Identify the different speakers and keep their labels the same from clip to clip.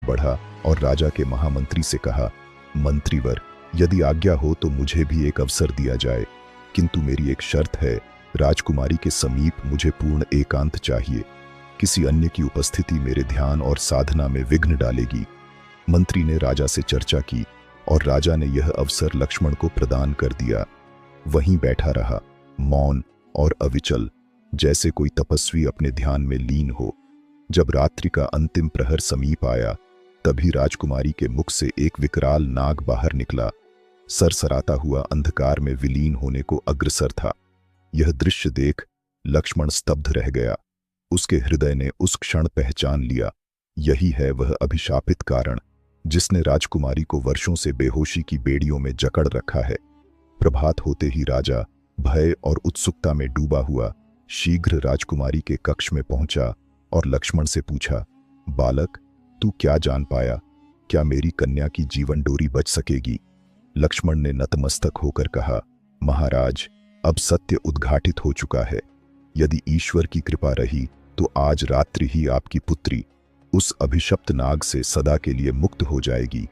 Speaker 1: बढ़ा और राजा के महामंत्री से कहा, मंत्रीवर, यदि आज्ञा हो तो मुझे भी एक अवसर दिया जाए, किंतु मेरी एक शर्त है। राजकुमारी के समीप मुझे पूर्ण एकांत चाहिए। किसी अन्य की उपस्थिति मेरे ध्यान और साधना में विघ्न डालेगी। मंत्री ने राजा से चर्चा की और राजा ने यह अवसर लक्ष्मण को प्रदान कर दिया। वहीं बैठा रहा, मौन और अविचल, जैसे कोई तपस्वी अपने ध्यान में लीन हो। जब रात्रि का अंतिम प्रहर समीप आया, तभी राजकुमारी के मुख से एक विकराल नाग बाहर निकला, सरसराता हुआ अंधकार में विलीन होने को अग्रसर था। यह दृश्य देख लक्ष्मण स्तब्ध रह गया। उसके हृदय ने उस क्षण पहचान लिया, यही है वह अभिशापित कारण जिसने राजकुमारी को वर्षों से बेहोशी की बेड़ियों में जकड़ रखा है। प्रभात होते ही राजा भय और उत्सुकता में डूबा हुआ शीघ्र राजकुमारी के कक्ष में पहुंचा और लक्ष्मण से पूछा, बालक, तू क्या जान पाया? क्या मेरी कन्या की जीवन डोरी बच सकेगी? लक्ष्मण ने नतमस्तक होकर कहा, महाराज, अब सत्य उद्घाटित हो चुका है। यदि ईश्वर की कृपा रही तो आज रात्रि ही आपकी पुत्री उस अभिशप्त नाग से सदा के लिए मुक्त हो जाएगी।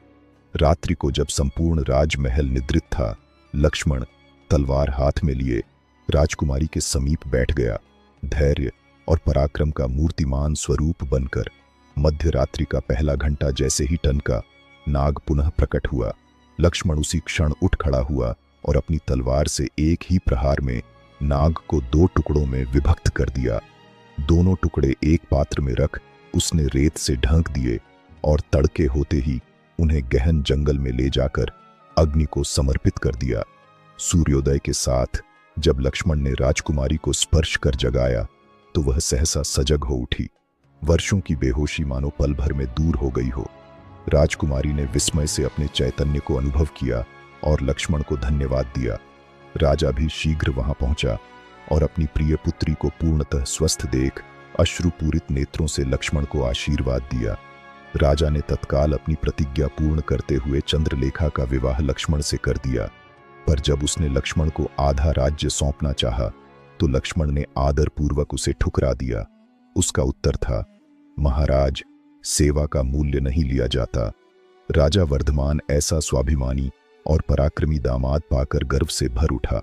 Speaker 1: रात्रि को जब संपूर्ण राजमहल निद्रित था, लक्ष्मण तलवार हाथ में लिए राजकुमारी के समीप बैठ गया, धैर्य और पराक्रम का मूर्तिमान स्वरूप बनकर। मध्य रात्रि का पहला घंटा जैसे ही टनका, नाग पुनः प्रकट हुआ। लक्ष्मण उसी क्षण उठ खड़ा हुआ और अपनी तलवार से एक ही प्रहार में नाग को 2 टुकड़ों में विभक्त कर दिया। दोनों टुकड़े एक पात्र में रख उसने रेत से ढक दिए और तड़के होते ही उन्हें गहन जंगल में ले जाकर अग्नि को समर्पित कर दिया। सूर्योदय के साथ जब लक्ष्मण ने राजकुमारी को स्पर्श कर जगाया तो वह सहसा सजग हो उठी। वर्षों की बेहोशी मानो पल भर में दूर हो गई हो। राजकुमारी ने विस्मय से अपने चैतन्य को अनुभव किया और लक्ष्मण को धन्यवाद दिया। राजा भी शीघ्र वहां पहुंचा और अपनी प्रिय पुत्री को पूर्णतः स्वस्थ देख अश्रुपूरित नेत्रों से लक्ष्मण को आशीर्वाद दिया। राजा ने तत्काल अपनी प्रतिज्ञा पूर्ण करते हुए चंद्रलेखा का विवाह लक्ष्मण से कर दिया। पर जब उसने लक्ष्मण को आधा राज्य सौंपना चाहा तो लक्ष्मण ने आदरपूर्वक उसे ठुकरा दिया। उसका उत्तर था, महाराज, सेवा का मूल्य नहीं लिया जाता। राजा वर्धमान ऐसा स्वाभिमानी और पराक्रमी दामाद पाकर गर्व से भर उठा।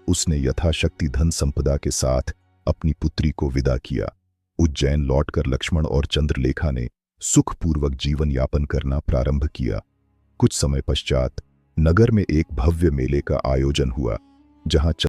Speaker 1: उसने यथाशक्ति धन संपदा के साथ अपनी पुत्री को विदा किया। उज्जैन लौटकर लक्ष्मण और चंद्रलेखा ने सुखपूर्वक जीवन यापन करना प्रारंभ किया। कुछ समय पश्चात नगर में एक भव्य मेले का आयोजन हुआ, जहां